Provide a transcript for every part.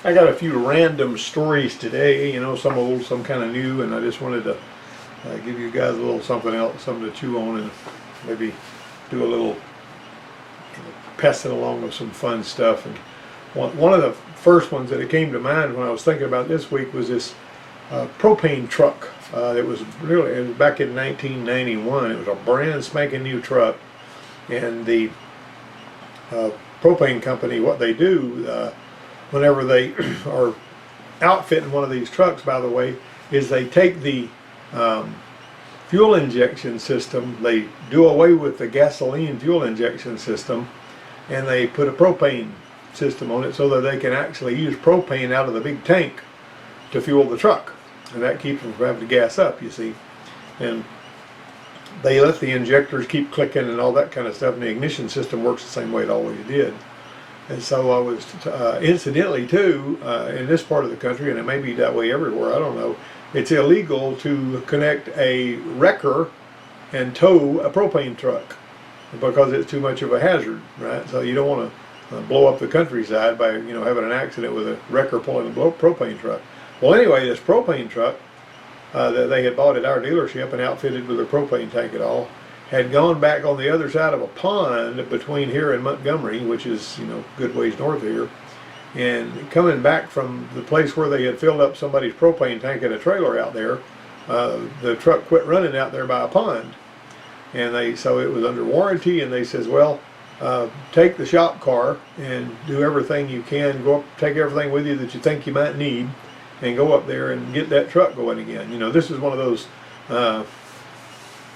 I got a few random stories today, you know, some old, some kind of new, and I just wanted to give you guys a little something else, something to chew on, and maybe do a little, passing along with some fun stuff. And one of the first ones that it came to mind when I was thinking about this week was this propane truck. It was back in 1991. It was a brand spanking new truck, and the propane company, what they do whenever they are outfitting one of these trucks, by the way, is they take the fuel injection system, they do away with the gasoline fuel injection system, and they put a propane system on it so that they can actually use propane out of the big tank to fuel the truck, and that keeps them from having to gas up, you see. And they let the injectors keep clicking and all that kind of stuff, and the ignition system works the same way it always did. And so I was, incidentally too, in this part of the country, and it may be that way everywhere, I don't know, it's illegal to connect a wrecker and tow a propane truck because it's too much of a hazard, right? So you don't want to blow up the countryside by, you know, having an accident with a wrecker pulling a propane truck. Well, anyway, this propane truck that they had bought at our dealership and outfitted with a propane tank and all, had gone back on the other side of a pond between here and Montgomery, which is, you know, good ways north of here, and coming back from the place where they had filled up somebody's propane tank in a trailer out there, the truck quit running out there by a pond, and so it was under warranty, and they says, well, take the shop car and do everything you can, go up, take everything with you that you think you might need, and go up there and get that truck going again. You know, this is one of those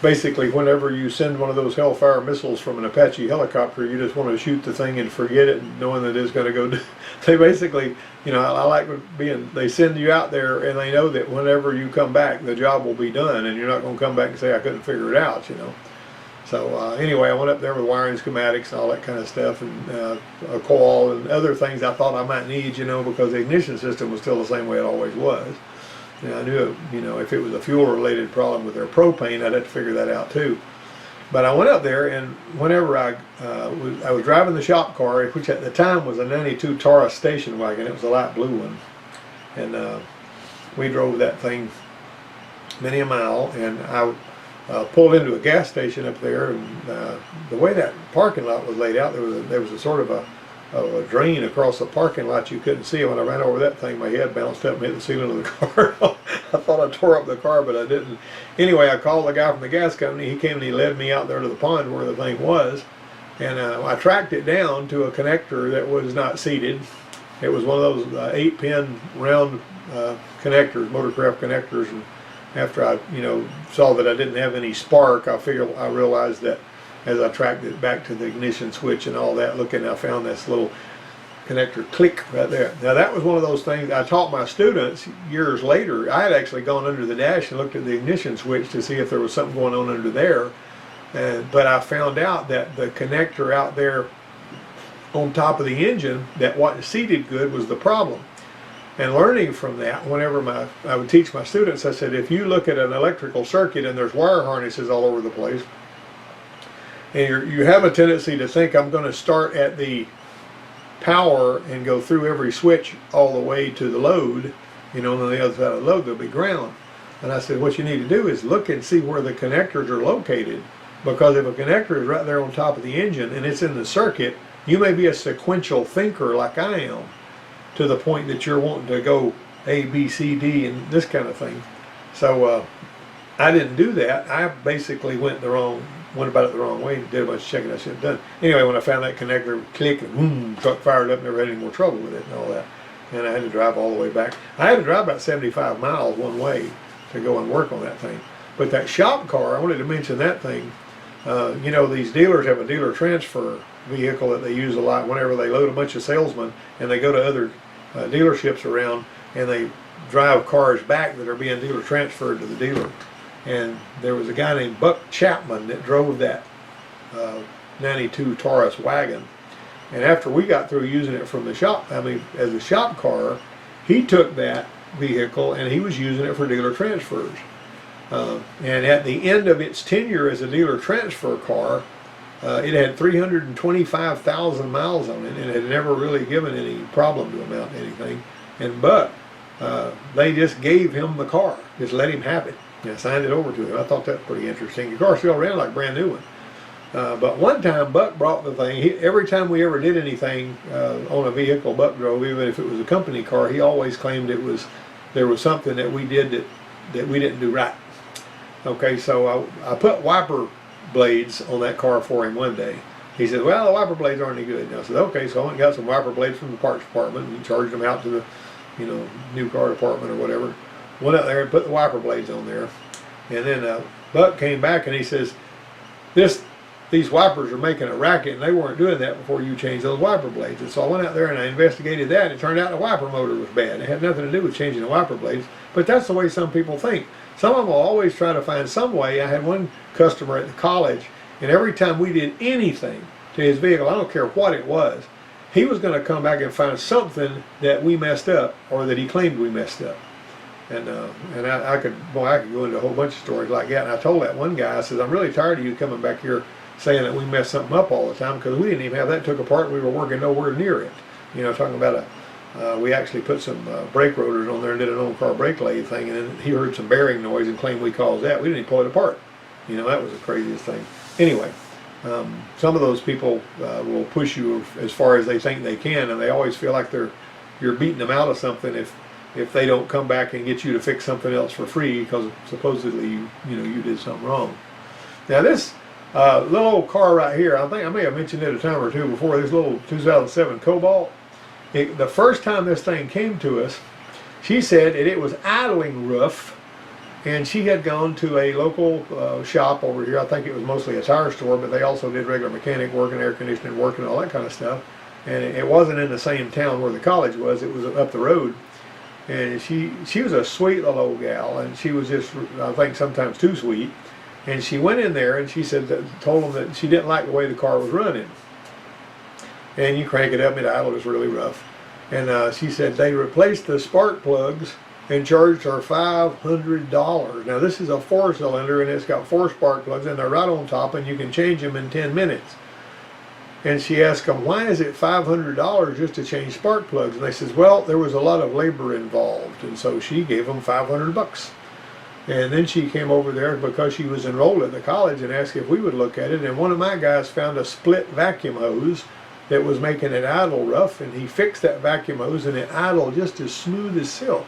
basically, whenever you send one of those Hellfire missiles from an Apache helicopter, you just want to shoot the thing and forget it, knowing that it's going to go. They basically, you know, I like being, they send you out there and they know that whenever you come back, the job will be done, and you're not going to come back and say, I couldn't figure it out, you know. So anyway, I went up there with wiring schematics and all that kind of stuff, and a coil and other things I thought I might need, you know, because the ignition system was still the same way it always was. And I knew, you know, if it was a fuel-related problem with their propane, I'd have to figure that out too. But I went up there, and whenever I was driving the shop car, which at the time was a '92 Taurus station wagon, it was a light blue one, and we drove that thing many a mile, and I pulled into a gas station up there, and the way that parking lot was laid out, there was a sort of a drain across the parking lot you couldn't see. When I ran over that thing, my head bounced up and hit the ceiling of the car. I thought I tore up the car, but I didn't. Anyway, I called the guy from the gas company. He came and he led me out there to the pond where the thing was, and I tracked it down to a connector that was not seated. It was one of those 8-pin round connectors, motorcraft connectors, and after I, you know, saw that I didn't have any spark, I realized that as I tracked it back to the ignition switch and all that, I found this little connector click right there. Now that was one of those things I taught my students years later. I had actually gone under the dash and looked at the ignition switch to see if there was something going on under there. But I found out that the connector out there on top of the engine that wasn't seated good was the problem. And learning from that, whenever I would teach my students, I said, if you look at an electrical circuit and there's wire harnesses all over the place, and you have a tendency to think, I'm going to start at the power and go through every switch all the way to the load, you know, and on the other side of the load there'll be ground. And I said, what you need to do is look and see where the connectors are located, because if a connector is right there on top of the engine and it's in the circuit, you may be a sequential thinker like I am, to the point that you're wanting to go A, B, C, D, and this kind of thing. So I didn't do that. I basically went about it the wrong way, did a bunch of checking I should have done. Anyway, when I found that connector click, and boom, truck fired up, never had any more trouble with it and all that. And I had to drive all the way back. I had to drive about 75 miles one way to go and work on that thing. But that shop car, I wanted to mention that thing. You know, these dealers have a dealer transfer vehicle that they use a lot whenever they load a bunch of salesmen and they go to other dealerships around, and they drive cars back that are being dealer transferred to the dealer. And there was a guy named Buck Chapman that drove that '92 Taurus wagon. And after we got through using it from the shop, as a shop car, he took that vehicle and he was using it for dealer transfers. And at the end of its tenure as a dealer transfer car, it had 325,000 miles on it, and it had never really given any problem to amount to anything. And Buck, they just gave him the car, just let him have it, and signed it over to him. I thought that was pretty interesting. The car still ran like a brand new one. But one time Buck brought the thing. Every time we ever did anything on a vehicle Buck drove, even if it was a company car, he always claimed there was something that we did that we didn't do right. Okay, so I put wiper blades on that car for him one day. He said, well, the wiper blades aren't any good. And I said, okay, so I went and got some wiper blades from the parts department and charged them out to the, new car department or whatever. Went out there and put the wiper blades on there. And then Buck came back and he says, these wipers are making a racket, and they weren't doing that before you changed those wiper blades. And so I went out there and I investigated that, and it turned out the wiper motor was bad. It had nothing to do with changing the wiper blades, but that's the way some people think. Some of them will always try to find some way. I had one customer at the college, and every time we did anything to his vehicle, I don't care what it was, he was going to come back and find something that we messed up or that he claimed we messed up. And I could go into a whole bunch of stories like that. And I told that one guy, I said, I'm really tired of you coming back here saying that we messed something up all the time, because we didn't even have that took apart and we were working nowhere near it. Talking about we actually put some brake rotors on there and did an on-car brake lathe thing, and then he heard some bearing noise and claimed we caused that. We didn't even pull it apart. That was the craziest thing. Anyway, some of those people will push you as far as they think they can, and they always feel like you're beating them out of something if they don't come back and get you to fix something else for free because supposedly you did something wrong. Now this little old car right here, I think I may have mentioned it a time or two before, this little 2007 Cobalt. The first time this thing came to us, she said it was idling rough, and she had gone to a local shop over here. I think it was mostly a tire store, but they also did regular mechanic work and air conditioning work and all that kind of stuff. And it wasn't in the same town where the college was, it was up the road. And she was a sweet little old gal, and she was just, I think, sometimes too sweet. And she went in there and she told them that she didn't like the way the car was running. And you crank it up, and it idled was really rough. And she said they replaced the spark plugs and charged her $500. Now this is a 4-cylinder, and it's got 4 spark plugs, and they're right on top, and you can change them in 10 minutes. And she asked them, why is it $500 just to change spark plugs? And they says, well, there was a lot of labor involved, and so she gave them $500. And then she came over there because she was enrolled at the college and asked if we would look at it. And one of my guys found a split vacuum hose that was making it idle rough, and he fixed that vacuum hose, and it idled just as smooth as silk.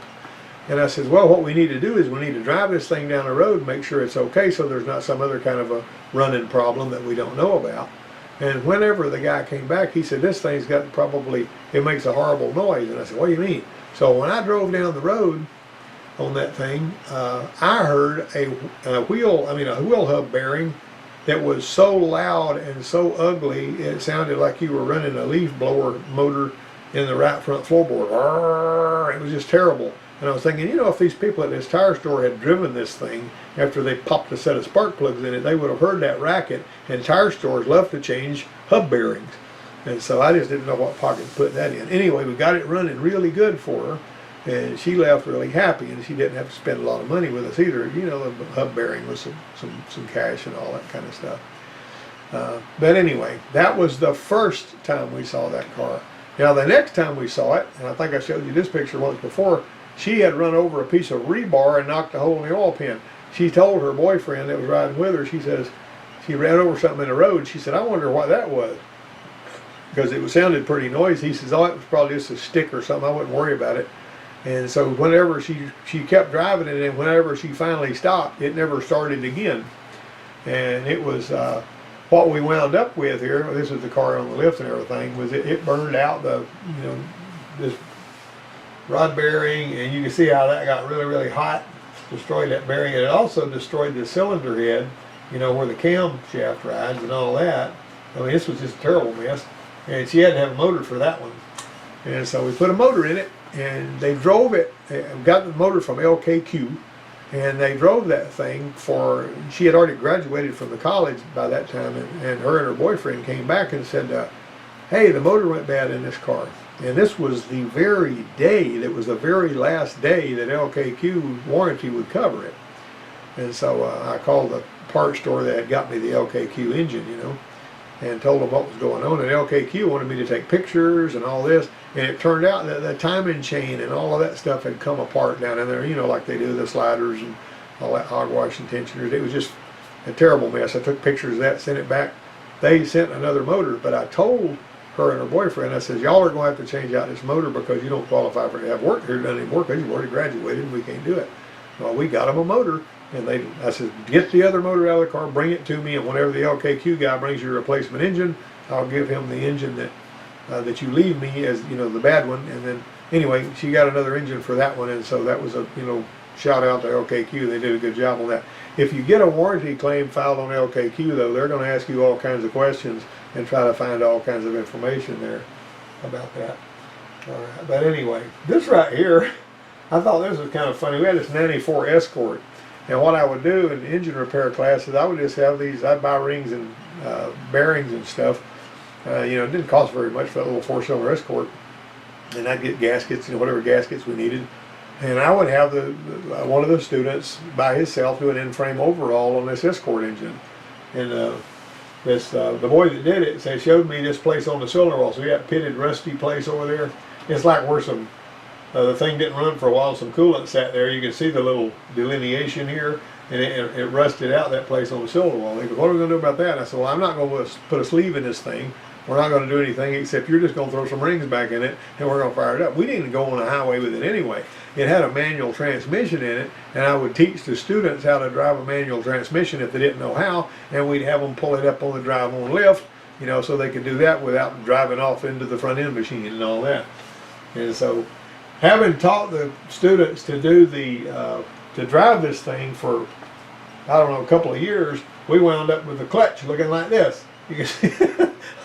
And I said, well, what we need to do is we need to drive this thing down the road and make sure it's okay, so there's not some other kind of a running problem that we don't know about. And whenever the guy came back, he said, this thing's got it makes a horrible noise. And I said, what do you mean? So when I drove down the road on that thing, I heard a wheel hub bearing that was so loud and so ugly, it sounded like you were running a leaf blower motor in the right front floorboard. It was just terrible. And I was thinking, if these people at this tire store had driven this thing after they popped a set of spark plugs in it, they would have heard that racket. And tire stores love to change hub bearings. And so I just didn't know what pocket to put that in. Anyway, we got it running really good for her, and she left really happy, and she didn't have to spend a lot of money with us either. The hub bearing was some cash and all that kind of stuff. But anyway, that was the first time we saw that car. Now the next time we saw it, and I think I showed you this picture once before, she had run over a piece of rebar and knocked a hole in the oil pan. She told her boyfriend that was riding with her, she says, she ran over something in the road. She said, I wonder what that was, because it sounded pretty noisy. He says, oh, it was probably just a stick or something. I wouldn't worry about it. And so whenever she kept driving it, and whenever she finally stopped, it never started again. And it was what we wound up with here. This is the car on the lift and everything. Was it burned out this rod bearing, and you can see how that got really, really hot, destroyed that bearing. And it also destroyed the cylinder head, where the cam shaft rides and all that. I mean, this was just a terrible mess. And she had to have a motor for that one. And so we put a motor in it, and they drove it, got the motor from LKQ, and they drove that thing she had already graduated from the college by that time, and her and her boyfriend came back and said, hey, the motor went bad in this car. And this was the very day, that was the very last day that LKQ warranty would cover it. And so I called the parts store that had got me the LKQ engine, and told them what was going on. And LKQ wanted me to take pictures and all this. And it turned out that the timing chain and all of that stuff had come apart down in there, you know, like they do the sliders and all that hogwash and tensioners. It was just a terrible mess. I took pictures of that, sent it back. They sent another motor, but I told her and her boyfriend, I said, y'all are going to have to change out this motor because you don't qualify for to have work here done anymore because you've already graduated and we can't do it. Well, we got them a motor, and I said, get the other motor out of the car, bring it to me, and whenever the LKQ guy brings you a replacement engine, I'll give him the engine that you leave me as, you know, the bad one. And then anyway, she got another engine for that one, and so that was a, you know, shout out to LKQ. They did a good job on that. If you get a warranty claim filed on LKQ, though, they're going to ask you all kinds of questions and try to find all kinds of information there about that. All right. But anyway, this right here, I thought this was kind of funny. We had this 94 Escort, and what I would do in engine repair classes, I would just have these, I'd buy rings and bearings and stuff. You know, it didn't cost very much for that little 4-cylinder Escort, and I'd get gaskets, you know, whatever gaskets we needed. And I would have one of the students by himself do an in-frame overhaul on this Escort engine. And the boy that did it showed me this place on the cylinder wall. So we got a pitted, rusty place over there. It's like where the thing didn't run for a while, some coolant sat there. You can see the little delineation here, and it rusted out that place on the cylinder wall. He goes, what are we going to do about that? And I said, well, I'm not going to put a sleeve in this thing. We're not going to do anything except you're just going to throw some rings back in it and we're going to fire it up. We didn't go on a highway with it anyway. It had a manual transmission in it, and I would teach the students how to drive a manual transmission if they didn't know how, and we'd have them pull it up on the drive-on lift, you know, so they could do that without driving off into the front end machine and all that. And so, having taught the students to do to drive this thing for, I don't know, a couple of years, we wound up with the clutch looking like this. You can see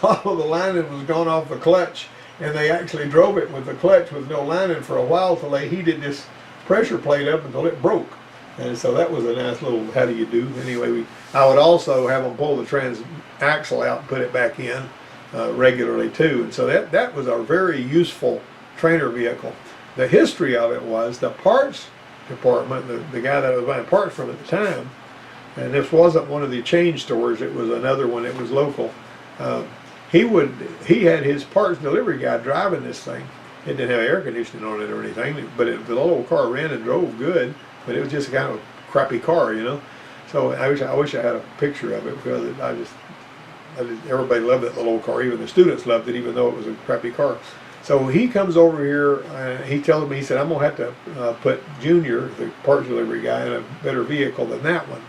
all of the lining was gone off the clutch, and they actually drove it with the clutch with no lining for a while till they heated this pressure plate up until it broke. And so that was a nice little how do you do. Anyway, I would also have them pull the trans axle out and put it back in regularly too. And so that was a very useful trainer vehicle. The history of it was the parts department, the guy that I was buying parts from at the time, and this wasn't one of the chain stores, it was another one that was local. He had his parts delivery guy driving this thing. It didn't have air conditioning on it or anything, but the little car ran and drove good, but it was just a kind of crappy car, you know. So I wish I had a picture of it, because everybody loved that little car. Even the students loved it, even though it was a crappy car. So he comes over here, he tells me, he said, I'm going to have to put Junior, the parts delivery guy, in a better vehicle than that one.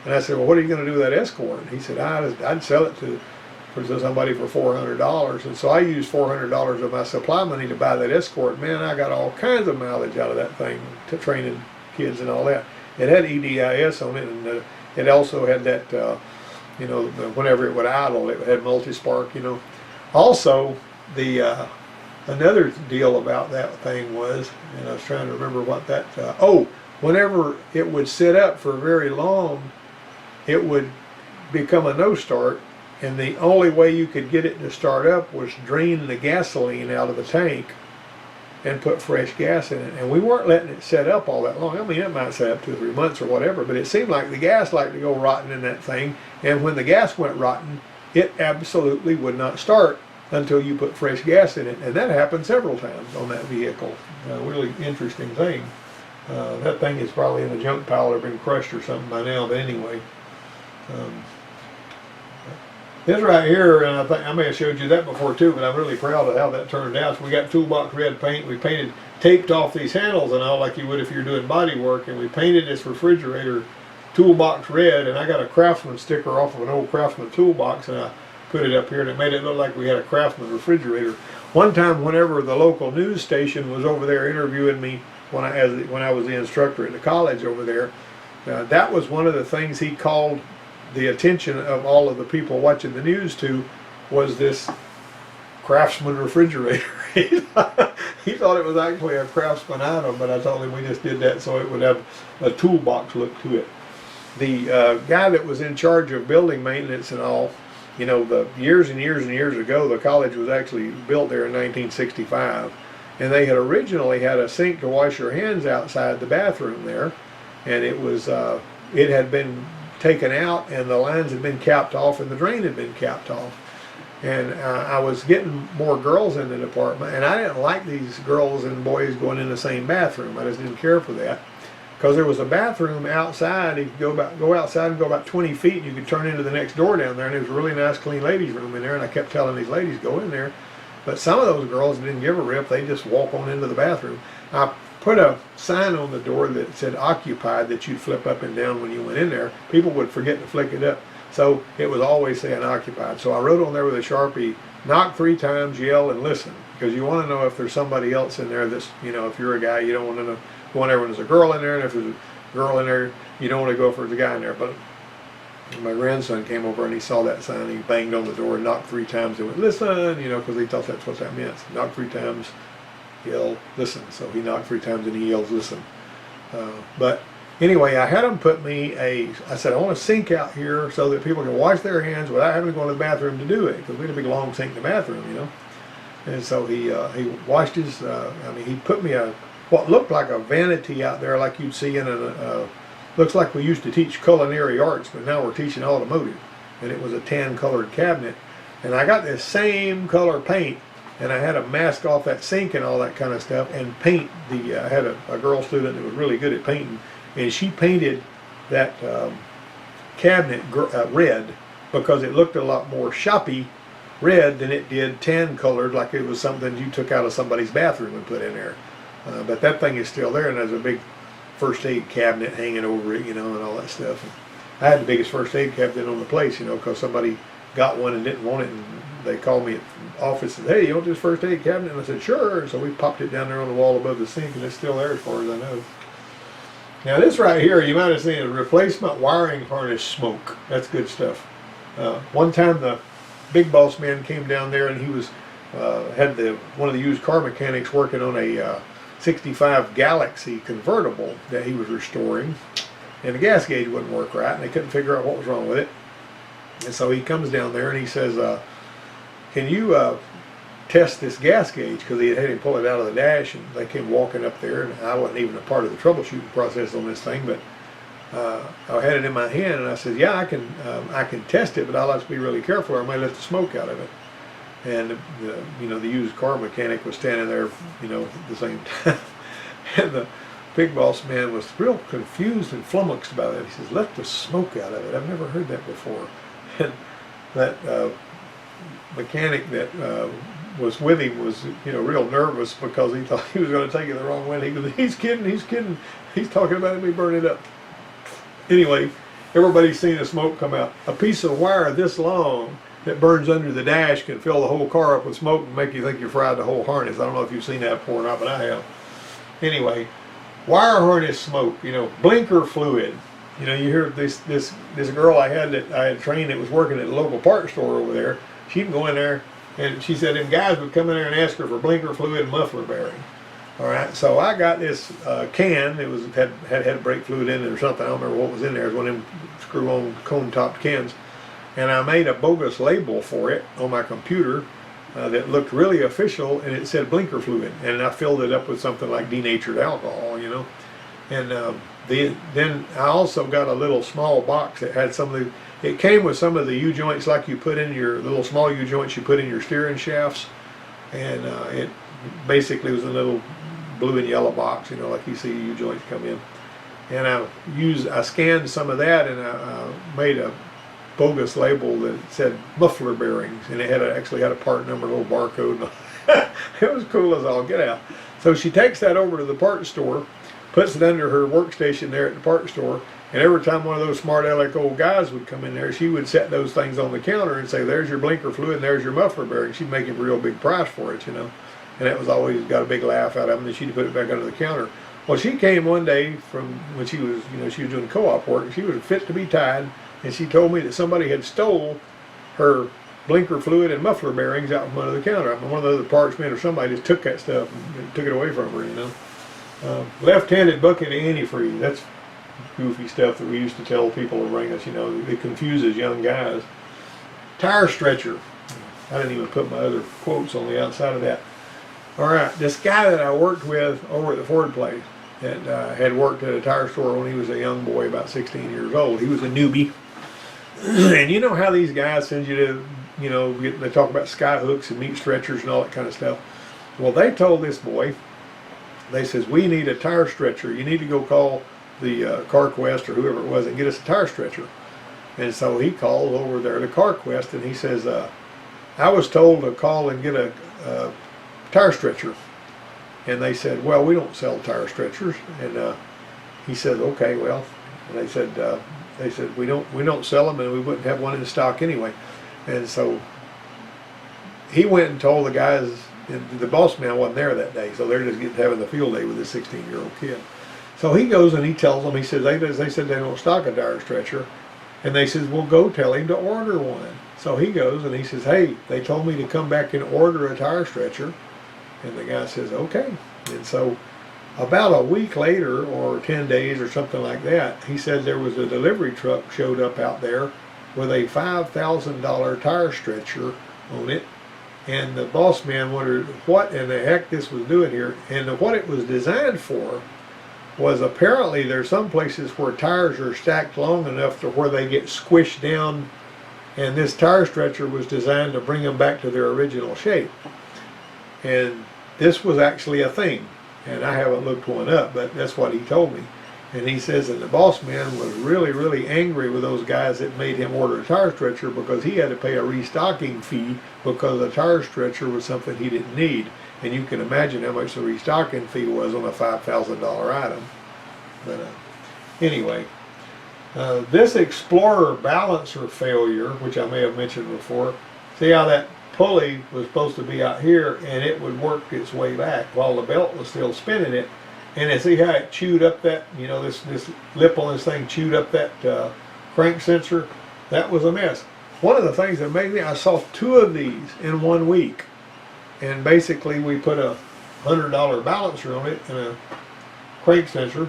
And I said, well, what are you going to do with that Escort? And he said, I'd sell it to somebody for $400. And so I used $400 of my supply money to buy that Escort. Man, I got all kinds of mileage out of that thing, to training kids and all that. It had EDIS on it, and it also had that, you know, whenever it would idle, it had multi-spark, you know. Also, another deal about that thing was, and I was trying to remember what that, whenever it would sit up for very long, it would become a no-start, and the only way you could get it to start up was drain the gasoline out of the tank and put fresh gas in it. And we weren't letting it set up all that long. I mean, it might set up 2 or 3 months or whatever, but it seemed like the gas liked to go rotten in that thing, and when the gas went rotten, it absolutely would not start until you put fresh gas in it. And that happened several times on that vehicle. A really interesting thing. That thing is probably in a junk pile or been crushed or something by now, but anyway. This right here, and I think I may have showed you that before too, but I'm really proud of how that turned out. So we got toolbox red paint. We taped off these handles and all like you would if you're doing body work, and we painted this refrigerator toolbox red, and I got a Craftsman sticker off of an old Craftsman toolbox, and I put it up here, and it made it look like we had a Craftsman refrigerator. One time, whenever the local news station was over there interviewing me when I was the instructor at the college over there, that was one of the things he called the attention of all of the people watching the news to, was this Craftsman refrigerator. He thought it was actually a Craftsman item, but I told him we just did that so it would have a toolbox look to it. The guy that was in charge of building maintenance and all, you know, the years and years and years ago, the college was actually built there in 1965, and they had originally had a sink to wash your hands outside the bathroom there, and it was it had been taken out, and the lines had been capped off and the drain had been capped off. And I was getting more girls in the department, and I didn't like these girls and boys going in the same bathroom. I just didn't care for that. Because there was a bathroom outside. You could go outside and go about 20 feet, and you could turn into the next door down there, and there was a really nice, clean ladies' room in there. And I kept telling these ladies, go in there. But some of those girls didn't give a rip. They just walk on into the bathroom. I put a sign on the door that said occupied, that you'd flip up and down when you went in there. People would forget to flick it up. So it was always saying occupied. So I wrote on there with a Sharpie, knock 3 times, yell, and listen. Because you want to know if there's somebody else in there that's, if you're a guy, you don't want to know. You want everyone, there's a girl in there, and if there's a girl in there, you don't want to go if there's a guy in there. But my grandson came over and he saw that sign, and he banged on the door and knocked 3 times and went, listen, because he thought that's what that meant. Knock 3 times, yell, listen. So he knocked 3 times and he yells, listen. But anyway, I had him put me I said, I want a sink out here so that people can wash their hands without having to go to the bathroom to do it, because we had a big long sink in the bathroom, And so he washed his, he put me what looked like a vanity out there, like you'd see in looks like we used to teach culinary arts, but now we're teaching automotive. And it was a tan colored cabinet. And I got this same color paint, and I had to mask off that sink and all that kind of stuff, and paint I had a girl student that was really good at painting, and she painted that cabinet red, because it looked a lot more shoppy red than it did tan colored, like it was something you took out of somebody's bathroom and put in there. But that thing is still there, and there's a big first aid cabinet hanging over it, and all that stuff. And I had the biggest first aid cabinet on the place, because somebody got one and didn't want it, and they called me at the office and said, hey, you want this first aid cabinet? And I said, sure. And so we popped it down there on the wall above the sink, and it's still there as far as I know. Now this right here, you might have seen a replacement wiring harness smoke. That's good stuff. One time the big boss man came down there, and he was had one of the used car mechanics working on a 65 Galaxy convertible that he was restoring, and the gas gauge wouldn't work right, and they couldn't figure out what was wrong with it. And so he comes down there and he says, can you test this gas gauge? Because he had him pull it out of the dash, and they came walking up there, and I wasn't even a part of the troubleshooting process on this thing, but I had it in my hand, and I said, yeah, I can test it, but I'll have to be really careful, or I might let the smoke out of it. And the used car mechanic was standing there, at the same time. And the big boss man was real confused and flummoxed about it. He says, let the smoke out of it. I've never heard that before. And that mechanic that was with him was, real nervous, because he thought he was going to take it the wrong way. He goes, he's kidding. He's talking about me burning it up. Anyway, everybody's seen the smoke come out. A piece of wire this long that burns under the dash can fill the whole car up with smoke and make you think you fried the whole harness. I don't know if you've seen that before or not, but I have. Anyway, wire harness smoke, blinker fluid. You hear this girl I had trained that was working at a local parts store over there. She'd go in there, and she said them guys would come in there and ask her for blinker fluid and muffler bearing. All right, so I got this can. It had brake fluid in it or something. I don't remember what was in there. It was one of them screw-on cone-topped cans. And I made a bogus label for it on my computer that looked really official, and it said blinker fluid. And I filled it up with something like denatured alcohol, And then I also got a little small box that had it came with some of the U-joints like you put in your little small U-joints you put in your steering shafts. And it basically was a little blue and yellow box, like you see U-joints come in. And I scanned some of that, and I made a bogus label that said muffler bearings, and it actually had a part number, a little barcode. It was cool as all get out. So she takes that over to the parts store, puts it under her workstation there at the parts store, and every time one of those smart aleck old guys would come in there, she would set those things on the counter and say, there's your blinker fluid and there's your muffler bearing. She'd make him a real big price for it, And that was always got a big laugh out of him, and she'd put it back under the counter. Well, she came one day from when she was doing co-op work, and she was fit to be tied. And she told me that somebody had stole her blinker fluid and muffler bearings out from under the counter. One of the other parts men or somebody just took that stuff and took it away from her, Left-handed bucket of antifreeze. That's goofy stuff that we used to tell people to bring us, It confuses young guys. Tire stretcher. I didn't even put my other quotes on the outside of that. All right, this guy that I worked with over at the Ford place that had worked at a tire store when he was a young boy, about 16 years old. He was a newbie. And you know how these guys send you to you know, they talk about sky hooks and meat stretchers and all that kind of stuff. Well, they told this boy, they says, we need a tire stretcher. You need to go call the CarQuest or whoever it was and get us a tire stretcher. And so he calls over there to CarQuest and he says, I was told to call and get a tire stretcher. And they said, well, we don't sell tire stretchers. And he said, okay, well, and they said we don't sell them and we wouldn't have one in stock anyway. And so he went and told the guys, and the boss man wasn't there that day, so they're just having the field day with this 16-year-old kid. So he goes and he tells them, he says, they said they don't stock a tire stretcher. And they says, well, go tell him to order one. So he goes and he says, hey, they told me to come back and order a tire stretcher. And the guy says, okay. And so about a week later, or 10 days or something like that, he said there was a delivery truck showed up out there with a $5,000 tire stretcher on it. And the boss man wondered what in the heck this was doing here. And what it was designed for was, apparently there's some places where tires are stacked long enough to where they get squished down, and this tire stretcher was designed to bring them back to their original shape. And this was actually a thing, and I haven't looked one up, but that's what he told me. And he says that the boss man was really, really angry with those guys that made him order a tire stretcher, because he had to pay a restocking fee because the tire stretcher was something he didn't need. And you can imagine how much the restocking fee was on a $5,000 item. But anyway, this Explorer balancer failure, which I may have mentioned before, see how that pulley was supposed to be out here and it would work its way back while the belt was still spinning it. And see how it chewed up that, you know, this lip on this thing chewed up that crank sensor? That was a mess. One of the things that made me, I saw 2 of these in 1 week. And basically we put a $100 balancer on it and a crank sensor,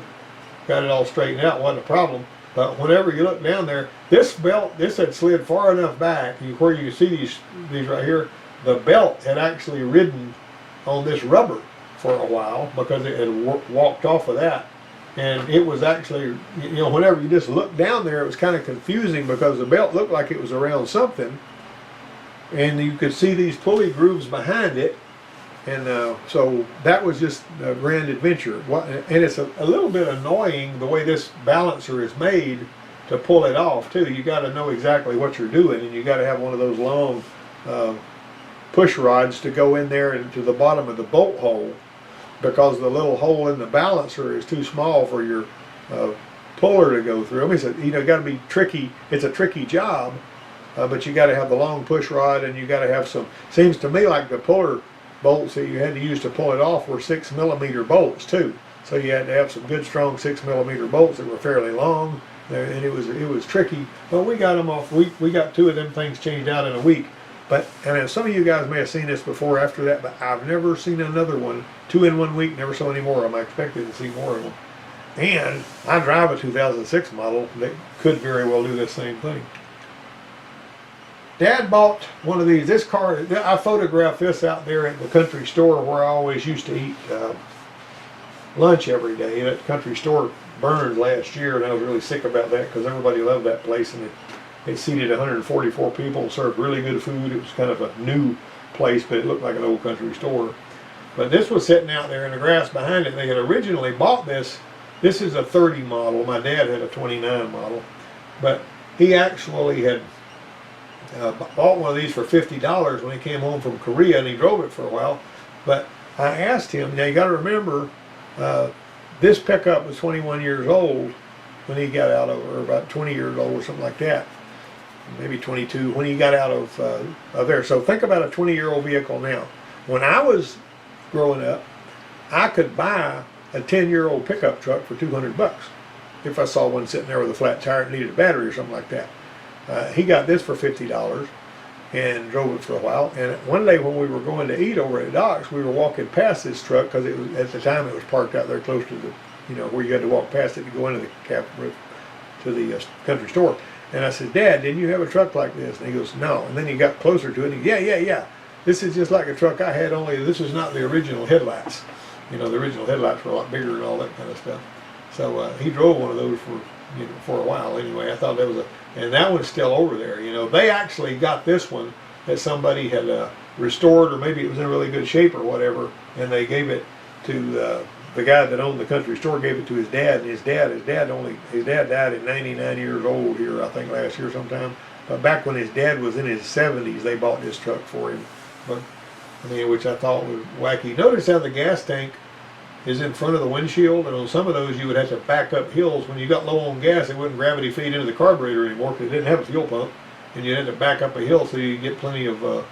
got it all straightened out, wasn't a problem. But whenever you look down there, this belt, this had slid far enough back, where you see these right here, the belt had actually ridden on this rubber for a while because it had walked off of that. And it was actually, you know, whenever you just look down there, it was kind of confusing because the belt looked like it was around something. And you could see these pulley grooves behind it, and so that was just a grand adventure. And it's a little bit annoying the way this balancer is made to pull it off too. You got to know exactly what you're doing, and you got to have one of those long push rods to go in there and to the bottom of the bolt hole, because the little hole in the balancer is too small for your puller to go through. I mean, it's you know, got to be tricky. It's a tricky job. But you got to have the long push rod, and you got to have some, seems to me like the puller bolts that you had to use to pull it off were 6mm bolts too. So you had to have some good strong 6mm bolts that were fairly long, and it was tricky. But we got them off. We got 2 of them things changed out in a week. But, and some of you guys may have seen this before after that, but I've never seen another one. 2 in 1 week, never saw any more of them. I expected to see more of them. And I drive a 2006 model that could very well do the same thing. Dad bought one of these. This car, I photographed this out there at the country store where I always used to eat lunch every day. That country store burned last year, and I was really sick about that because everybody loved that place, and it seated 144 people, served really good food. It was kind of a new place, but it looked like an old country store. But this was sitting out there in the grass behind it. They had originally bought this. This is a 30 model. My dad had a 29 model, but he actually had bought one of these for $50 when he came home from Korea, and he drove it for a while. But I asked him, now you got to remember, this pickup was 21 years old when he got out of, or about 20 years old or something like that, maybe 22 when he got out of there. So think about a 20-year-old vehicle now. When I was growing up, I could buy a 10-year-old pickup truck for $200 if I saw one sitting there with a flat tire and needed a battery or something like that. He got this for $50 and drove it for a while. And one day when we were going to eat over at Doc's, we were walking past this truck because it was, at the time, it was parked out there close to the, you know, where you had to walk past it to go into the country store. And I said, Dad, didn't you have a truck like this? And he goes, no. And then he got closer to it and he, yeah. This is just like a truck I had, only this is not the original headlights. You know, the original headlights were a lot bigger and all that kind of stuff. So he drove one of those for, you know, for a while anyway. I thought that was and that one's still over there. You know, they actually got this one that somebody had restored, or maybe it was in really good shape or whatever, and they gave it to the guy that owned the country store. Gave it to his dad, and his dad died at 99 years old here, I think, last year sometime. But back when his dad was in his 70s, they bought this truck for him. But I mean, which I thought was wacky. Notice how the gas tank is in front of the windshield, and on some of those you would have to back up hills. When you got low on gas, it wouldn't gravity feed into the carburetor anymore because it didn't have a fuel pump, and you had to back up a hill so you get plenty of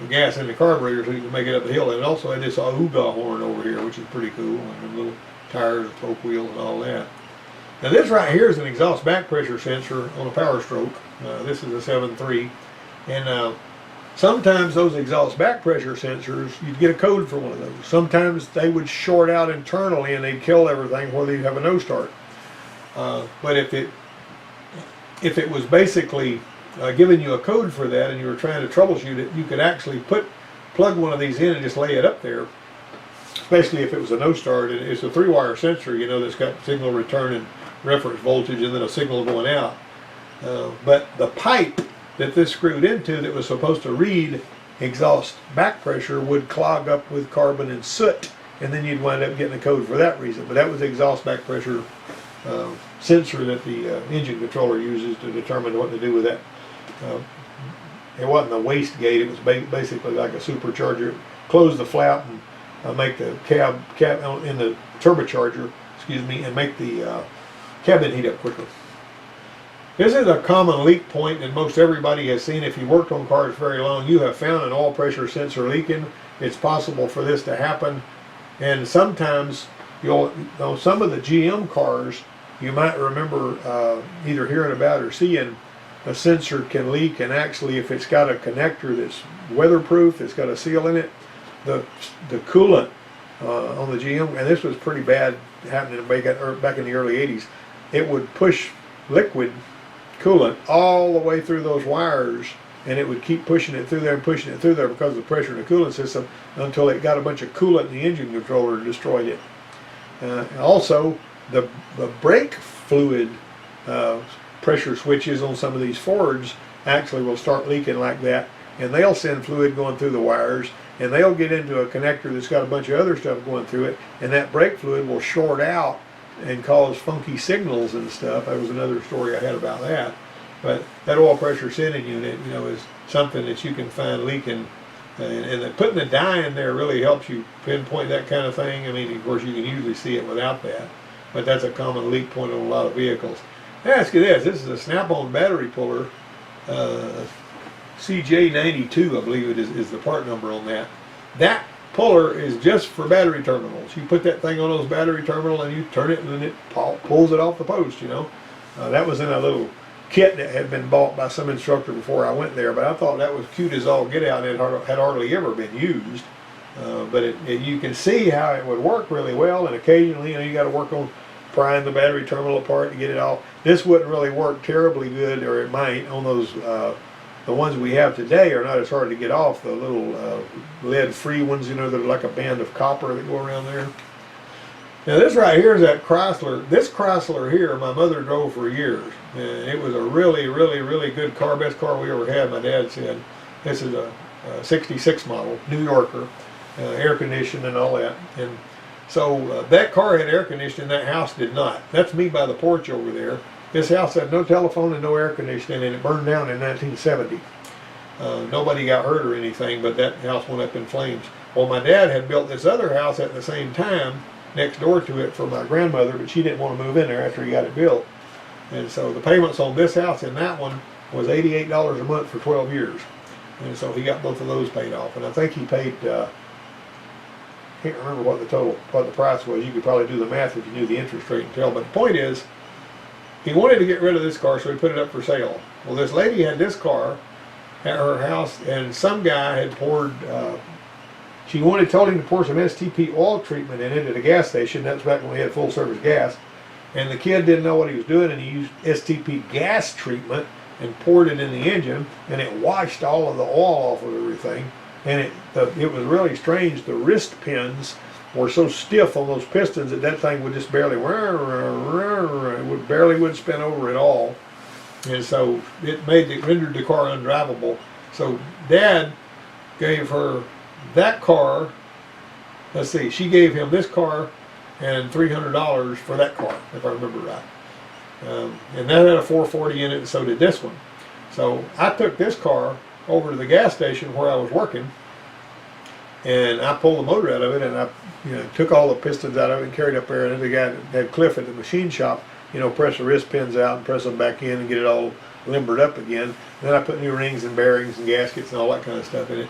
gas in the carburetor so you can make it up the hill. And it also had this Auga horn over here, which is pretty cool, and the little tires, spoke wheels, and all that. Now this right here is an exhaust back pressure sensor on a Power Stroke. This is a 7.3, and sometimes those exhaust back pressure sensors, you'd get a code for one of those. Sometimes they would short out internally and they'd kill everything whether you have a no start. But if it was basically giving you a code for that and you were trying to troubleshoot it, you could actually plug one of these in and just lay it up there. Especially if it was a no start, and it's a 3-wire sensor, you know, that's got signal return and reference voltage and then a signal going out. But the pipe that this screwed into that was supposed to read exhaust back pressure would clog up with carbon and soot, and then you'd wind up getting a code for that reason. But that was the exhaust back pressure sensor that the engine controller uses to determine what to do with that. It wasn't a waste gate, it was basically like a supercharger. Close the flap and make the cab in the turbocharger, and make the cabin heat up quicker. This is a common leak point that most everybody has seen. If you worked on cars very long, you have found an oil pressure sensor leaking. It's possible for this to happen. And sometimes, some of the GM cars, you might remember either hearing about or seeing a sensor can leak, and actually if it's got a connector that's weatherproof, it's got a seal in it, the coolant on the GM, and this was pretty bad happening back in the early 80s, it would push liquid coolant all the way through those wires, and it would keep pushing it through there and pushing it through there because of the pressure in the coolant system until it got a bunch of coolant in the engine controller and destroyed it. Also, the brake fluid pressure switches on some of these Fords actually will start leaking like that, and they'll send fluid going through the wires, and they'll get into a connector that's got a bunch of other stuff going through it, and that brake fluid will short out and cause funky signals and stuff. That was another story I had about that. But that oil pressure sending unit, is something that you can find leaking, and putting the dye in there really helps you pinpoint that kind of thing. I mean, of course, you can usually see it without that, but that's a common leak point on a lot of vehicles. Let me ask you this: this is a Snap-on battery puller, CJ92, I believe it is the part number on that. That puller is just for battery terminals. You put that thing on those battery terminals and you turn it, and then it pulls it off the post. That was in a little kit that had been bought by some instructor before I went there, but I thought that was cute as all get out. It had hardly ever been used, but you can see how it would work really well. And occasionally, you got to work on prying the battery terminal apart to get it off. This wouldn't really work terribly good, or it might, on those. The ones we have today are not as hard to get off. The little lead-free ones, that are like a band of copper that go around there. Now this right here is that Chrysler. This Chrysler here, my mother drove for years, and it was a really, really, really good car, best car we ever had. My dad said. This is a 66 model, New Yorker, air conditioned and all that. And so that car had air conditioning, that house did not. That's me by the porch over there. This house had no telephone and no air conditioning, and it burned down in 1970. Nobody got hurt or anything, but that house went up in flames. Well, my dad had built this other house at the same time next door to it for my grandmother, but she didn't want to move in there after he got it built. And so the payments on this house and that one was $88 a month for 12 years. And so he got both of those paid off. And I think he paid, I can't remember what the price was. You could probably do the math if you knew the interest rate and tell. But the point is, he wanted to get rid of this car, so he put it up for sale. Well, this lady had this car at her house, and some guy had poured, told him to pour some STP oil treatment in it at a gas station. That's back when we had full service gas. And the kid didn't know what he was doing, and he used STP gas treatment and poured it in the engine, and it washed all of the oil off of everything. And it was really strange. The wrist pins were so stiff on those pistons that thing would just barely would spin over at all, and so it rendered the car undrivable. So Dad gave her that car. Let's see, she gave him this car and $300 for that car, if I remember right. And that had a 440 in it, and so did this one. So I took this car over to the gas station where I was working, and I pulled the motor out of it, and I, took all the pistons out of it and carried it up there. And then the guy that had Cliff at the machine shop, press the wrist pins out and press them back in and get it all limbered up again. And then I put new rings and bearings and gaskets and all that kind of stuff in it,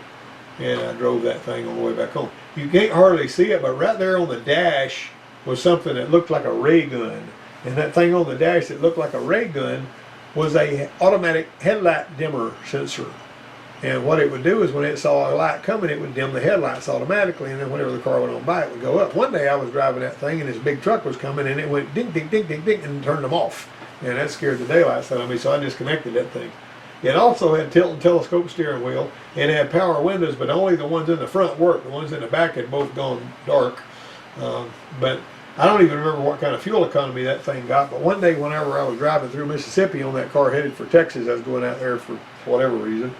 and I drove that thing on the way back home. You can't hardly see it, but right there on the dash was something that looked like a ray gun. And that thing on the dash that looked like a ray gun was a automatic headlight dimmer sensor. And what it would do is when it saw a light coming, it would dim the headlights automatically, and then whenever the car went on by, it would go up. One day I was driving that thing, and this big truck was coming, and it went ding, ding, ding, ding, ding, and turned them off. And that scared the daylights out of me, so I disconnected that thing. It also had tilt and telescope steering wheel. It had power windows, but only the ones in the front worked. The ones in the back had both gone dark. But I don't even remember what kind of fuel economy that thing got. But one day whenever I was driving through Mississippi on that car headed for Texas, I was going out there for whatever reason,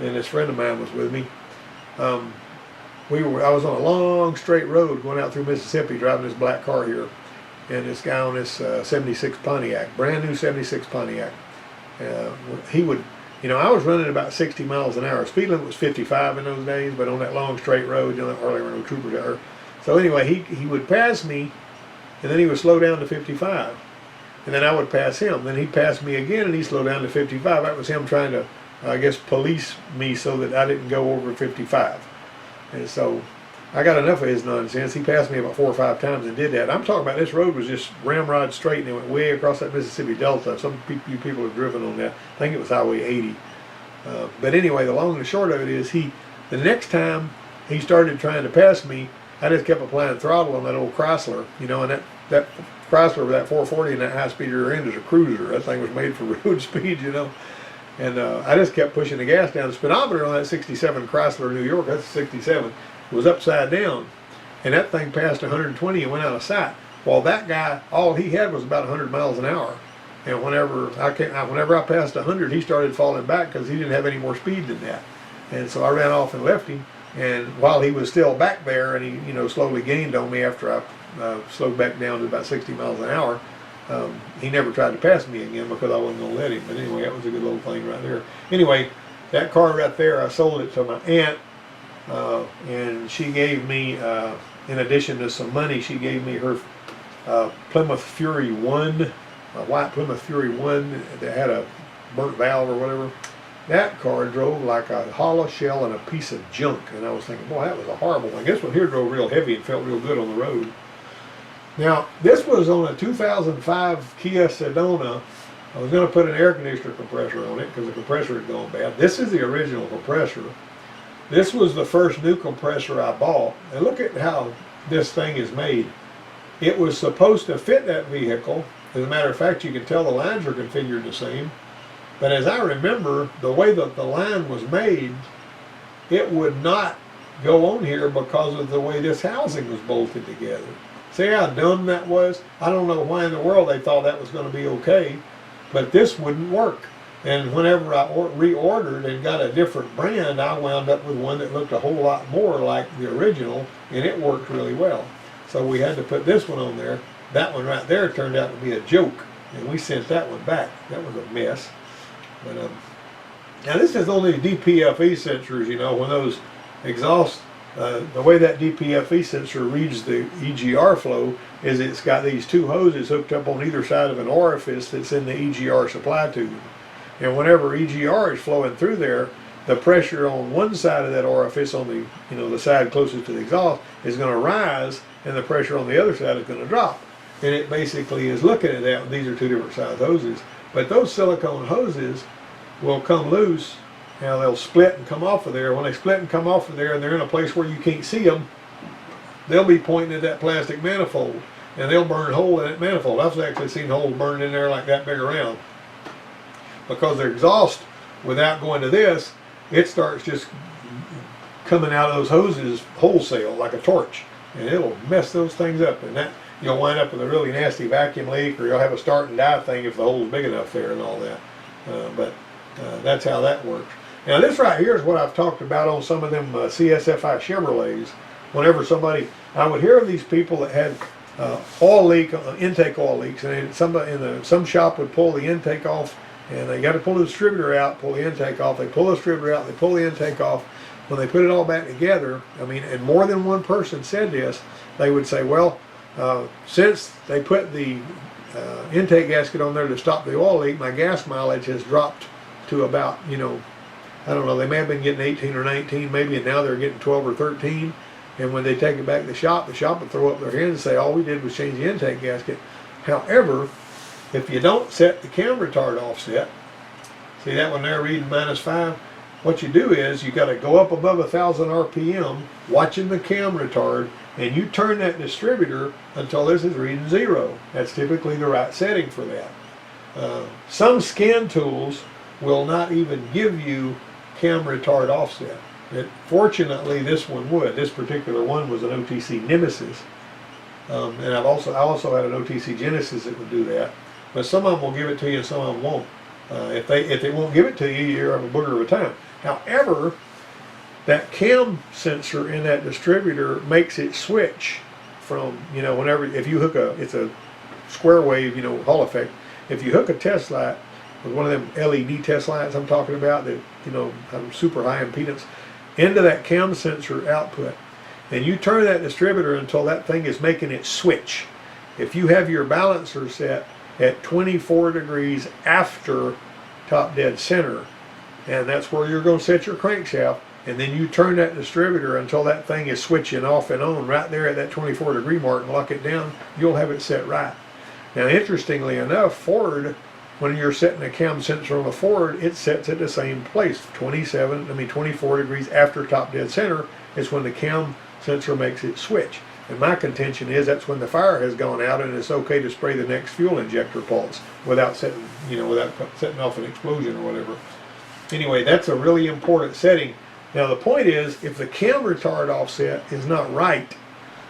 and this friend of mine was with me. I was on a long straight road going out through Mississippi driving this black car here, and this guy on this 76 Pontiac, brand new 76 Pontiac, he would, I was running about 60 miles an hour. Speed limit was 55 in those days, but on that long straight road, earlier when no troopers out there. So anyway, he would pass me, and then he would slow down to 55, and then I would pass him. Then he'd pass me again, and he'd slow down to 55. That was him trying to, I guess, police me so that I didn't go over 55. And so I got enough of his nonsense. He passed me about 4 or 5 times and did that. I'm talking about this road was just ramrod straight, and it went way across that Mississippi Delta. Some you people have driven on that. I think it was Highway 80. But anyway, the long and the short of it is the next time he started trying to pass me, I just kept applying throttle on that old Chrysler, and that Chrysler with that 440 and that high speed rear end is a cruiser. That thing was made for road speed, And I just kept pushing the gas down. The speedometer on that 67 Chrysler New York, that's 67, was upside down. And that thing passed 120 and went out of sight. While that guy, all he had was about 100 miles an hour. And whenever I passed 100, he started falling back because he didn't have any more speed than that. And so I ran off and left him. And while he was still back there, and he slowly gained on me after I slowed back down to about 60 miles an hour, he never tried to pass me again because I wasn't going to let him. But anyway, that was a good little thing right there. Anyway, that car right there, I sold it to my aunt, and she gave me, in addition to some money, she gave me her Plymouth Fury 1, a white Plymouth Fury 1 that had a burnt valve or whatever. That car drove like a hollow shell and a piece of junk. And I was thinking, boy, that was a horrible thing. This one here drove real heavy and felt real good on the road. Now, this was on a 2005 Kia Sedona. I was going to put an air conditioner compressor on it because the compressor had gone bad. This is the original compressor. This was the first new compressor I bought. And look at how this thing is made. It was supposed to fit that vehicle. As a matter of fact, you can tell the lines are configured the same. But as I remember, the way that the line was made, it would not go on here because of the way this housing was bolted together. See how dumb that was? I don't know why in the world they thought that was going to be okay, but this wouldn't work. And whenever I reordered and got a different brand, I wound up with one that looked a whole lot more like the original, and it worked really well. So we had to put this one on there. That one right there turned out to be a joke, and we sent that one back. That was a mess. But now this is only DPFE sensors, when those exhaust, the way that DPFE sensor reads the EGR flow is it's got these 2 hoses hooked up on either side of an orifice that's in the EGR supply tube. And whenever EGR is flowing through there, the pressure on one side of that orifice on the, the side closest to the exhaust is going to rise, and the pressure on the other side is going to drop. And it basically is looking at that. These are 2 different size hoses. But those silicone hoses will come loose. Now they'll split and come off of there. When they split and come off of there and they're in a place where you can't see them, they'll be pointing at that plastic manifold, and they'll burn a hole in that manifold. I've actually seen holes burned in there like that big around. Because their exhaust, without going to this, it starts just coming out of those hoses wholesale like a torch, and it'll mess those things up. And that you'll wind up with a really nasty vacuum leak, or you'll have a start and die thing if the hole's big enough there and all that. But that's how that works. Now this right here is what I've talked about on some of them CSFI Chevrolets. Whenever somebody, I would hear of these people that had oil leak, intake oil leaks, and somebody in some shop would pull the intake off, and they got to pull the distributor out, pull the intake off. They pull the distributor out, they pull the intake off. When they put it all back together, I mean, and more than one person said this, they would say, well, since they put the intake gasket on there to stop the oil leak, my gas mileage has dropped to about, you know, I don't know, they may have been getting 18 or 19 maybe, and now they're getting 12 or 13. And when they take it back to the shop would throw up their hands and say, all we did was change the intake gasket. However, if you don't set the cam retard offset, see that one there reading -5? What you do is you got to go up above 1,000 RPM, watching the cam retard, and you turn that distributor until this is reading 0. That's typically the right setting for that. Some scan tools will not even give you cam retard offset. Fortunately, this one would. This particular one was an OTC Nemesis, and I also had an OTC Genesis that would do that. But some of them will give it to you, and some of them won't. If they won't give it to you, you're having a booger of a time. However, that cam sensor in that distributor makes it switch from, you know, whenever, if you hook it's a square wave, you know, Hall effect. If you hook a test light with one of them LED test lights I'm talking about that, you know, have super high impedance, into that cam sensor output, and you turn that distributor until that thing is making it switch. If you have your balancer set at 24 degrees after top dead center, and that's where you're going to set your crankshaft, and then you turn that distributor until that thing is switching off and on right there at that 24 degree mark and lock it down, you'll have it set right. Now interestingly enough, Ford, when you're setting a cam sensor on a Ford, it sets at the same place. 24 degrees after top dead center is when the cam sensor makes it switch. And my contention is that's when the fire has gone out and it's okay to spray the next fuel injector pulse without setting off an explosion or whatever. Anyway, that's a really important setting. Now the point is, if the cam retard offset is not right,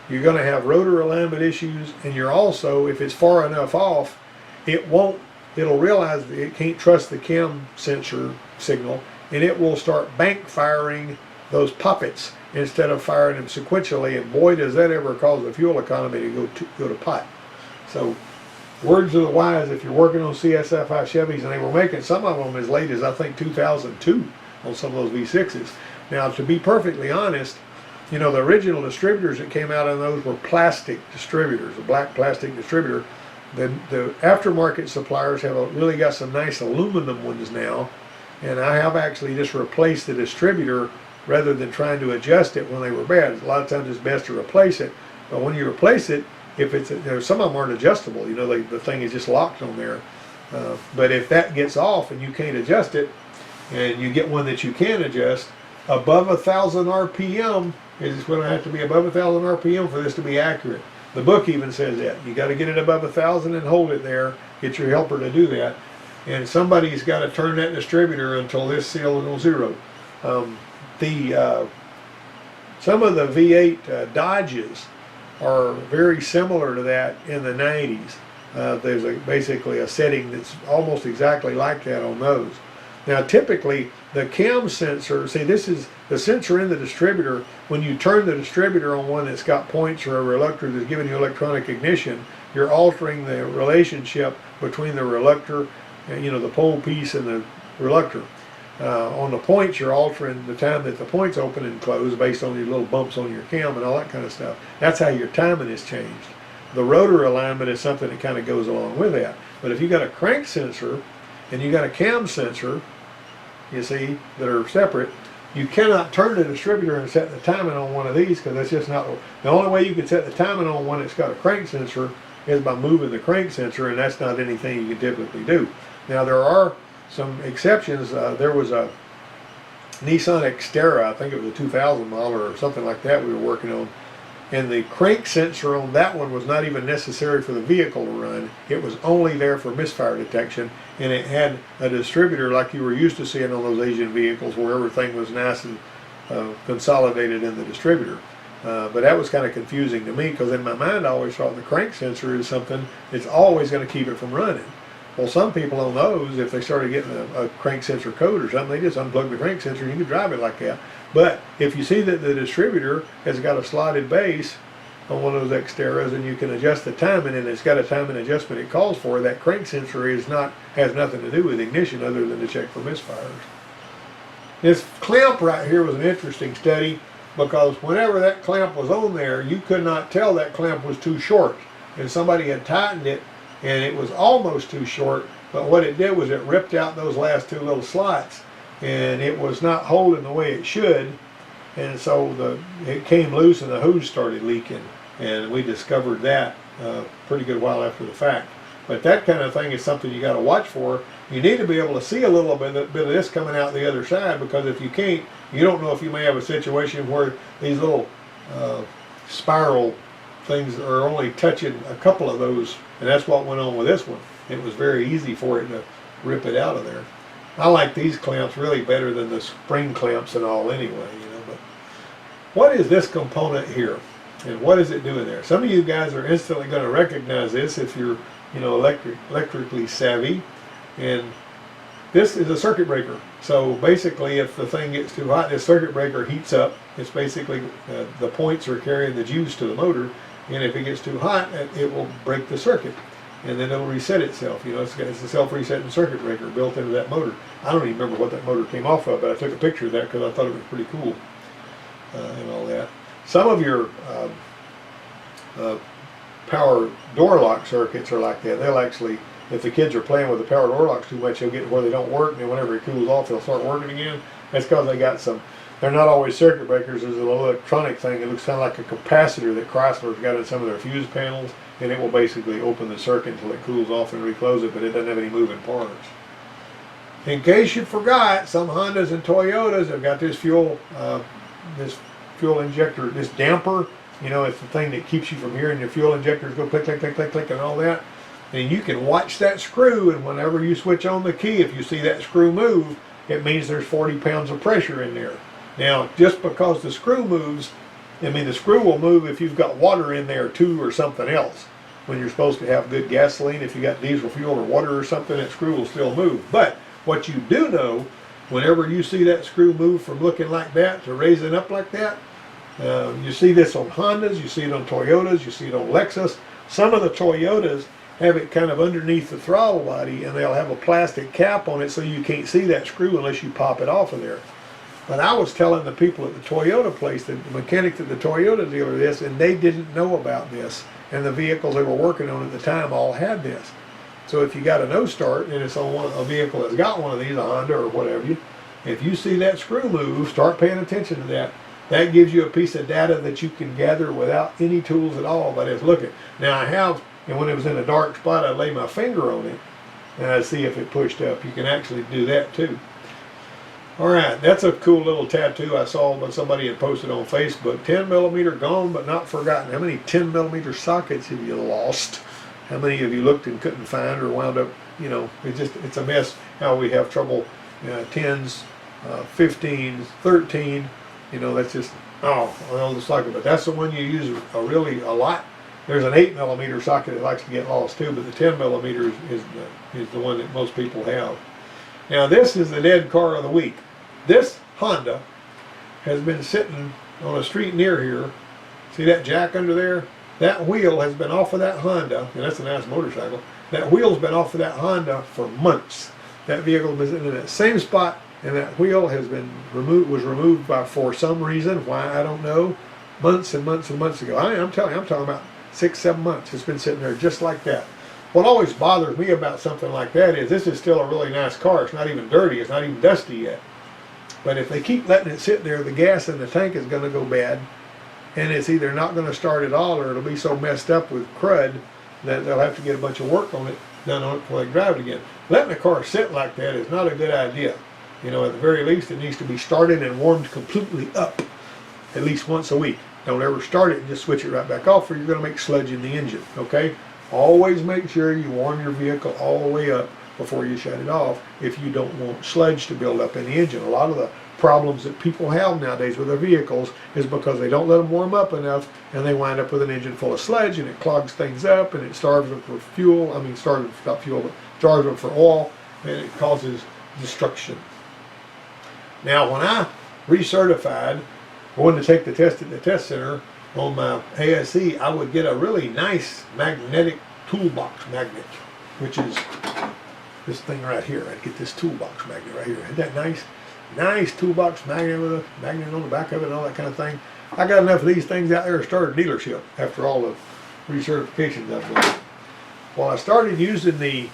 you're going to have rotor alignment issues, and you're also, if it's far enough off, it'll realize that it can't trust the cam sensor signal, and it will start bank firing those poppets instead of firing them sequentially, and boy does that ever cause the fuel economy to go to pot. So words of the wise, if you're working on CSFI Chevys, and they were making some of them as late as I think 2002 on some of those V6s. Now to be perfectly honest, you know, the original distributors that came out on those were plastic distributors, a black plastic distributor. The aftermarket suppliers have really got some nice aluminum ones now, and I have actually just replaced the distributor rather than trying to adjust it when they were bad. A lot of times it's best to replace it, but when you replace it, if it's, some of them aren't adjustable, you know, the thing is just locked on there. But if that gets off and you can't adjust it, and you get one that you can adjust, above 1,000 RPM, it's going to have to be above 1,000 RPM for this to be accurate. The book even says that. You got to get it above 1,000 and hold it there. Get your helper to do that. And somebody's got to turn that distributor until this seal is on 0. Some of the V8 Dodges are very similar to that in the 90s. There's basically a setting that's almost exactly like that on those. Now typically the cam sensor, see this is the sensor in the distributor. When you turn the distributor on one that's got points or a reluctor that's giving you electronic ignition, you're altering the relationship between the reluctor, you know, the pole piece and the reluctor. On the points, you're altering the time that the points open and close based on your little bumps on your cam and all that kind of stuff. That's how your timing is changed. The rotor alignment is something that kind of goes along with that. But if you got a crank sensor and you got a cam sensor, you see, that are separate, you cannot turn the distributor and set the timing on one of these, because that's just not, the only way you can set the timing on one that's got a crank sensor is by moving the crank sensor, and that's not anything you can typically do. Now there are some exceptions. There was a Nissan Xterra, I think it was a 2000 model or something like that we were working on, and the crank sensor on that one was not even necessary for the vehicle to run. It was only there for misfire detection, and it had a distributor like you were used to seeing on those Asian vehicles where everything was nice and consolidated in the distributor. But that was kind of confusing to me, because in my mind I always thought the crank sensor is something that's always going to keep it from running. Well, some people on those, if they started getting a crank sensor code or something, they just unplug the crank sensor and you can drive it like that. But if you see that the distributor has got a slotted base on one of those Xteras and you can adjust the timing and it's got a timing adjustment it calls for, that crank sensor has nothing to do with ignition other than to check for misfires. This clamp right here was an interesting study because whenever that clamp was on there, you could not tell that clamp was too short. And somebody had tightened it and it was almost too short, but what it did was it ripped out those last two little slots and it was not holding the way it should, and so it came loose and the hose started leaking, and we discovered that pretty good while after the fact. But that kind of thing is something you got to watch for. You need to be able to see a little bit of this coming out the other side, because if you can't, you don't know if you may have a situation where these little spiral things are only touching a couple of those, and that's what went on with this one. It was very easy for it to rip it out of there. I like these clamps really better than the spring clamps and all anyway, you know. But what is this component here, and what is it doing there? Some of you guys are instantly going to recognize this if you're, you know, electrically savvy. And this is a circuit breaker. So basically, if the thing gets too hot, this circuit breaker heats up. It's basically the points are carrying the juice to the motor, and if it gets too hot, it will break the circuit, and then it'll reset itself. You know, it's a self-resetting circuit breaker built into that motor. I don't even remember what that motor came off of, but I took a picture of that because I thought it was pretty cool and all that. Some of your power door lock circuits are like that. They'll actually, if the kids are playing with the power door locks too much, they'll get to where they don't work, and then whenever it cools off, they'll start working again. That's because they got some, they're not always circuit breakers. There's a little electronic thing. It looks kind of like a capacitor that Chrysler's got in some of their fuse panels, and it will basically open the circuit until it cools off and reclose it, but it doesn't have any moving parts. In case you forgot, some Hondas and Toyotas have got this fuel injector, this damper. You know, it's the thing that keeps you from hearing your fuel injectors go click, click, click, click, click, and all that. And you can watch that screw, and whenever you switch on the key, if you see that screw move, it means there's 40 pounds of pressure in there. Now, just because the screw moves, I mean, the screw will move if you've got water in there too or something else. When you're supposed to have good gasoline, if you got diesel fuel or water or something, that screw will still move. But what you do know, whenever you see that screw move from looking like that to raising up like that, you see this on Hondas, you see it on Toyotas, you see it on Lexus. Some of the Toyotas have it kind of underneath the throttle body, and they'll have a plastic cap on it so you can't see that screw unless you pop it off of there. But I was telling the people at the Toyota place, the mechanics at the Toyota dealer, this, and they didn't know about this. And the vehicles they were working on at the time all had this. So if you got a no start and it's on a vehicle that's got one of these, a Honda or whatever, if you see that screw move, start paying attention to that. That gives you a piece of data that you can gather without any tools at all by just looking. Now I have, and when it was in a dark spot, I lay my finger on it and I see if it pushed up. You can actually do that too. All right, that's a cool little tattoo I saw when somebody had posted on Facebook. 10 millimeter gone but not forgotten. How many 10 millimeter sockets have you lost? How many of you looked and couldn't find or wound up, you know, it's a mess how we have trouble. 10s, 15s, 13, you know, that's just, oh, well, the socket. But that's the one you use a lot. There's an 8 millimeter socket that likes to get lost too, but the 10 millimeter is the one that most people have. Now this is the dead car of the week. This Honda has been sitting on a street near here. See that jack under there? That wheel has been off of that Honda, and that's a nice motorcycle. That wheel's been off of that Honda for months. That vehicle has been in that same spot, and that wheel has been removed, was removed for some reason, why I don't know, months and months and months ago. I'm telling you, I'm talking about 6-7 months. It's been sitting there just like that. What always bothers me about something like that is this is still a really nice car. It's not even dirty. It's not even dusty yet. But if they keep letting it sit there, the gas in the tank is going to go bad, and it's either not going to start at all, or it'll be so messed up with crud that they'll have to get a bunch of work on it done on it before they drive it again. Letting a car sit like that is not a good idea. You know, at the very least, it needs to be started and warmed completely up at least once a week. Don't ever start it and just switch it right back off, or you're going to make sludge in the engine. Okay? Always make sure you warm your vehicle all the way up before you shut it off if you don't want sludge to build up in the engine. A lot of the problems that people have nowadays with their vehicles is because they don't let them warm up enough, and they wind up with an engine full of sludge, and it clogs things up, and it starves them for fuel. I mean, starves not fuel, but starves them for oil, and it causes destruction. Now, when I recertified, going to take the test at the test center on my ASE, I would get a really nice magnetic toolbox magnet, which is this thing right here. I'd get this toolbox magnet right here. Isn't that nice? Nice toolbox magnet with a magnet on the back of it and all that kind of thing. I got enough of these things out there to start a dealership after all the recertifications I've done. Well, I started using the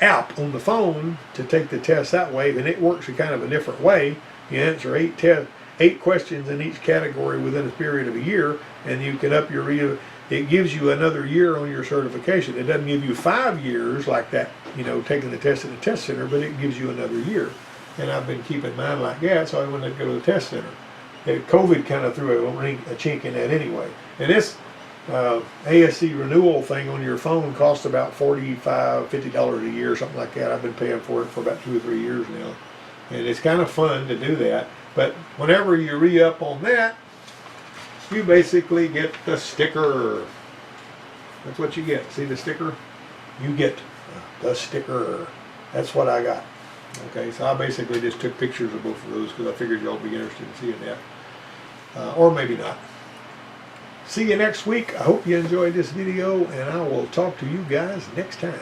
app on the phone to take the test that way, and it works in kind of a different way. You answer 8 questions in each category within a period of a year, and you can up your it gives you another year on your certification. It doesn't give you 5 years like that, you know, taking the test at the test center, but it gives you another year. And I've been keeping mine like that, so I wanted to go to the test center. And COVID kind of threw a chink in that anyway. And this ASE renewal thing on your phone costs about $45, $50 a year, something like that. I've been paying for it for about 2 or 3 years now. And it's kind of fun to do that. But whenever you re-up on that, you basically get the sticker. That's what you get. See the sticker? You get the sticker. That's what I got. Okay, so I basically just took pictures of both of those because I figured y'all would be interested in seeing that. Or maybe not. See you next week. I hope you enjoyed this video, and I will talk to you guys next time.